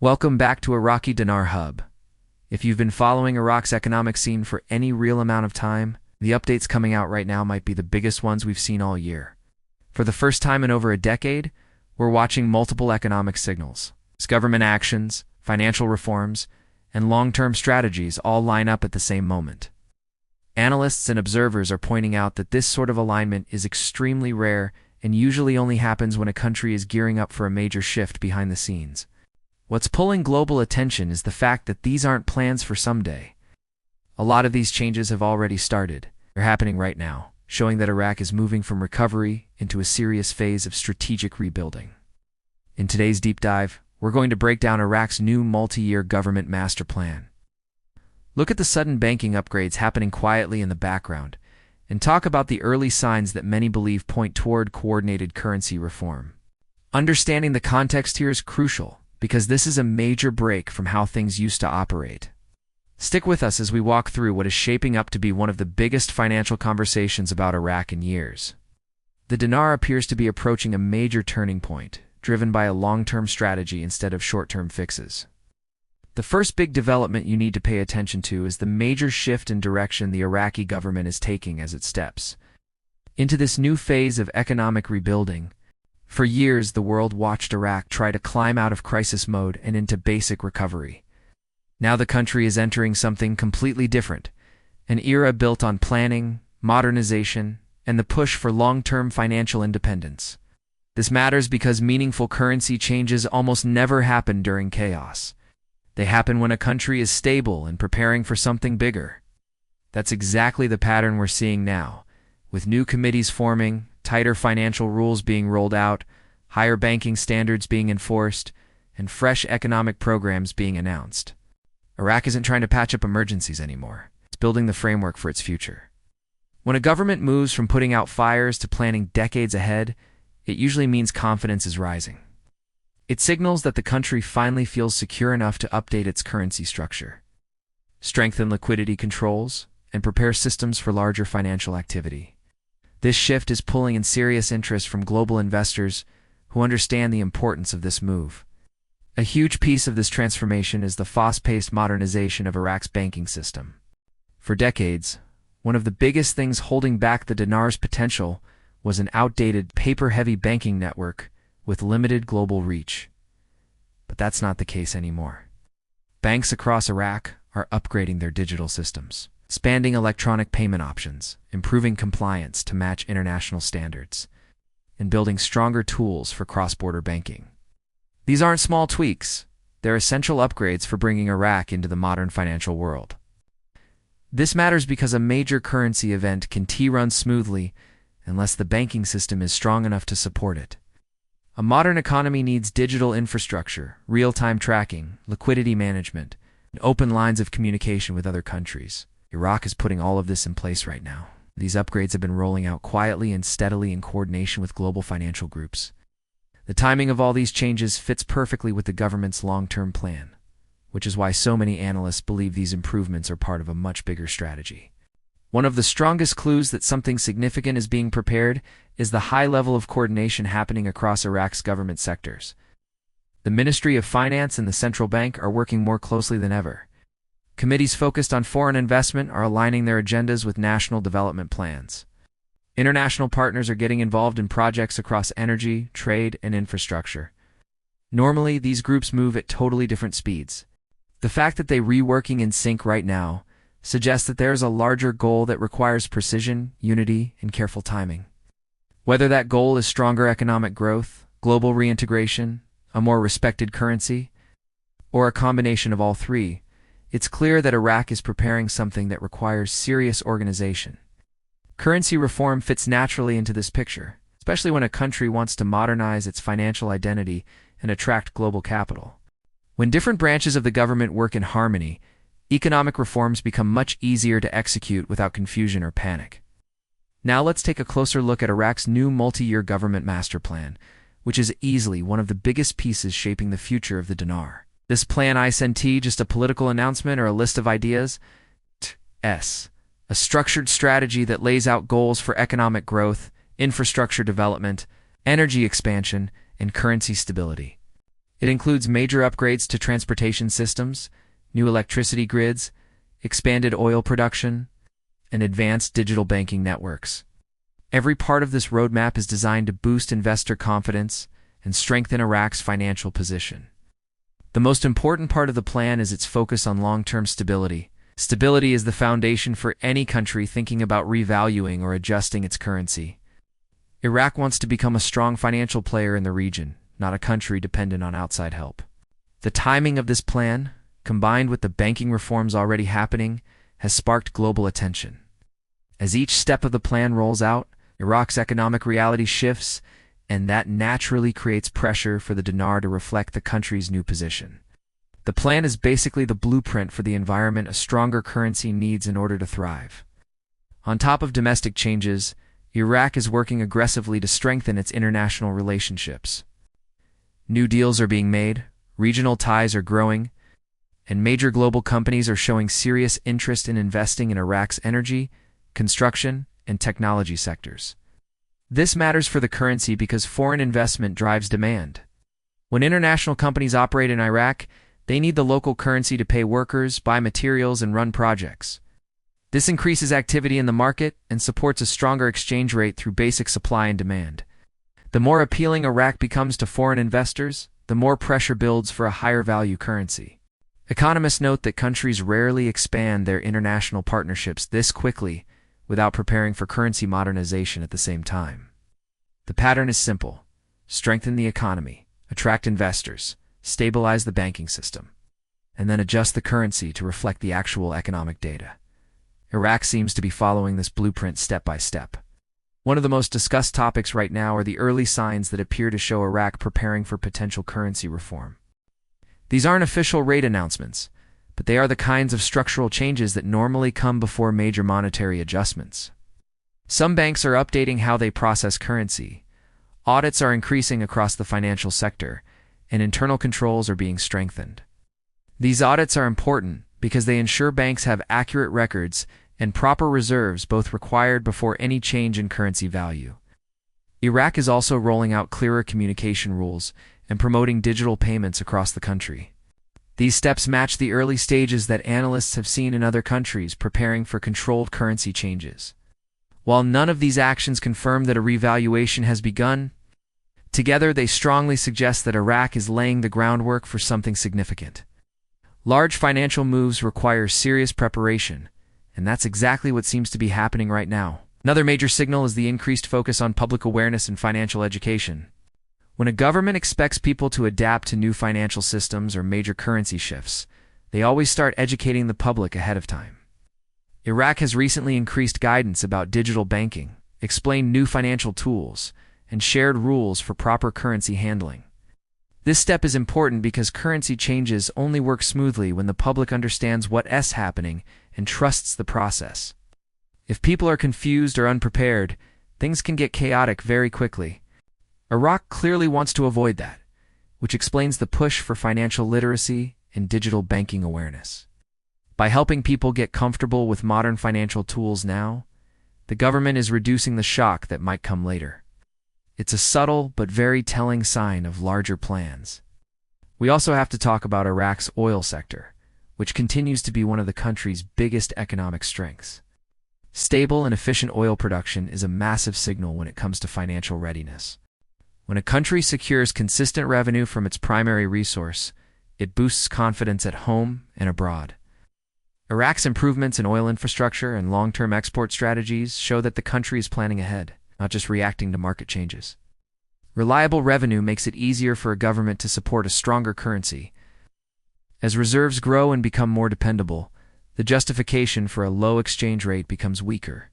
Welcome back to Iraqi Dinar Hub. If you've been following Iraq's economic scene for any real amount of time, the updates coming out right now might be the biggest ones we've seen all year. For the first time in over a decade, we're watching multiple economic signals. Government actions, financial reforms, and long-term strategies all line up at the same moment. Analysts and observers are pointing out that this sort of alignment is extremely rare and usually only happens when a country is gearing up for a major shift behind the scenes. What's pulling global attention is the fact that these aren't plans for someday. A lot of these changes have already started. They're happening right now, showing that Iraq is moving from recovery into a serious phase of strategic rebuilding. In today's deep dive, we're going to break down Iraq's new multi-year government master plan. Look at the sudden banking upgrades happening quietly in the background, and talk about the early signs that many believe point toward coordinated currency reform. Understanding the context here is crucial, because this is a major break from how things used to operate. Stick with us as we walk through what is shaping up to be one of the biggest financial conversations about Iraq in years. The dinar appears to be approaching a major turning point, driven by a long-term strategy instead of short-term fixes. The first big development you need to pay attention to is the major shift in direction the Iraqi government is taking as it steps into this new phase of economic rebuilding. For years, the world watched Iraq try to climb out of crisis mode and into basic recovery. Now the country is entering something completely different, an era built on planning, modernization, and the push for long-term financial independence. This matters because meaningful currency changes almost never happen during chaos. They happen when a country is stable and preparing for something bigger. That's exactly the pattern we're seeing now, with new committees forming, tighter financial rules being rolled out, higher banking standards being enforced, and fresh economic programs being announced. Iraq isn't trying to patch up emergencies anymore. It's building the framework for its future. When a government moves from putting out fires to planning decades ahead, it usually means confidence is rising. It signals that the country finally feels secure enough to update its currency structure, strengthen liquidity controls, and prepare systems for larger financial activity. This shift is pulling in serious interest from global investors who understand the importance of this move. A huge piece of this transformation is the fast-paced modernization of Iraq's banking system. For decades, one of the biggest things holding back the dinar's potential was an outdated, paper-heavy banking network with limited global reach. But that's not the case anymore. Banks across Iraq are upgrading their digital systems, expanding electronic payment options, improving compliance to match international standards, and building stronger tools for cross-border banking. These aren't small tweaks. They're essential upgrades for bringing Iraq into the modern financial world. This matters because a major currency event can run smoothly unless the banking system is strong enough to support it. A modern economy needs digital infrastructure, real-time tracking, liquidity management, and open lines of communication with other countries. Iraq is putting all of this in place right now. These upgrades have been rolling out quietly and steadily in coordination with global financial groups. The timing of all these changes fits perfectly with the government's long-term plan, which is why so many analysts believe these improvements are part of a much bigger strategy. One of the strongest clues that something significant is being prepared is the high level of coordination happening across Iraq's government sectors. The Ministry of Finance and the Central Bank are working more closely than ever. Committees focused on foreign investment are aligning their agendas with national development plans. International partners are getting involved in projects across energy, trade, and infrastructure. Normally, these groups move at totally different speeds. The fact that they're reworking in sync right now suggests that there is a larger goal that requires precision, unity, and careful timing. Whether that goal is stronger economic growth, global reintegration, a more respected currency, or a combination of all three, it's clear that Iraq is preparing something that requires serious organization. Currency reform fits naturally into this picture, especially when a country wants to modernize its financial identity and attract global capital. When different branches of the government work in harmony, economic reforms become much easier to execute without confusion or panic. Now let's take a closer look at Iraq's new multi-year government master plan, which is easily one of the biggest pieces shaping the future of the dinar. This plan isn't just a political announcement or a list of ideas. It's a structured strategy that lays out goals for economic growth, infrastructure development, energy expansion, and currency stability. It includes major upgrades to transportation systems, new electricity grids, expanded oil production, and advanced digital banking networks. Every part of this roadmap is designed to boost investor confidence and strengthen Iraq's financial position. The most important part of the plan is its focus on long-term stability. Stability is the foundation for any country thinking about revaluing or adjusting its currency. Iraq wants to become a strong financial player in the region, not a country dependent on outside help. The timing of this plan, combined with the banking reforms already happening, has sparked global attention. As each step of the plan rolls out, Iraq's economic reality shifts, and that naturally creates pressure for the dinar to reflect the country's new position. The plan is basically the blueprint for the environment a stronger currency needs in order to thrive. On top of domestic changes, Iraq is working aggressively to strengthen its international relationships. New deals are being made, regional ties are growing, and major global companies are showing serious interest in investing in Iraq's energy, construction, and technology sectors. This matters for the currency because foreign investment drives demand. When international companies operate in Iraq, they need the local currency to pay workers, buy materials, and run projects. This increases activity in the market and supports a stronger exchange rate through basic supply and demand. The more appealing Iraq becomes to foreign investors, the more pressure builds for a higher value currency. Economists note that countries rarely expand their international partnerships this quickly without preparing for currency modernization at the same time. The pattern is simple: strengthen the economy, attract investors, stabilize the banking system, and then adjust the currency to reflect the actual economic data. Iraq seems to be following this blueprint step by step. One of the most discussed topics right now are the early signs that appear to show Iraq preparing for potential currency reform. These aren't official rate announcements, but they are the kinds of structural changes that normally come before major monetary adjustments. Some banks are updating how they process currency, audits are increasing across the financial sector, and internal controls are being strengthened. These audits are important because they ensure banks have accurate records and proper reserves, both required before any change in currency value. Iraq is also rolling out clearer communication rules and promoting digital payments across the country. These steps match the early stages that analysts have seen in other countries preparing for controlled currency changes. While none of these actions confirm that a revaluation has begun, together they strongly suggest that Iraq is laying the groundwork for something significant. Large financial moves require serious preparation, and that's exactly what seems to be happening right now. Another major signal is the increased focus on public awareness and financial education. When a government expects people to adapt to new financial systems or major currency shifts, they always start educating the public ahead of time. Iraq has recently increased guidance about digital banking, explained new financial tools, and shared rules for proper currency handling. This step is important because currency changes only work smoothly when the public understands what's happening and trusts the process. If people are confused or unprepared, things can get chaotic very quickly. Iraq clearly wants to avoid that, which explains the push for financial literacy and digital banking awareness. By helping people get comfortable with modern financial tools now, the government is reducing the shock that might come later. It's a subtle but very telling sign of larger plans. We also have to talk about Iraq's oil sector, which continues to be one of the country's biggest economic strengths. Stable and efficient oil production is a massive signal when it comes to financial readiness. When a country secures consistent revenue from its primary resource, it boosts confidence at home and abroad. Iraq's improvements in oil infrastructure and long-term export strategies show that the country is planning ahead, not just reacting to market changes. Reliable revenue makes it easier for a government to support a stronger currency. As reserves grow and become more dependable, the justification for a low exchange rate becomes weaker.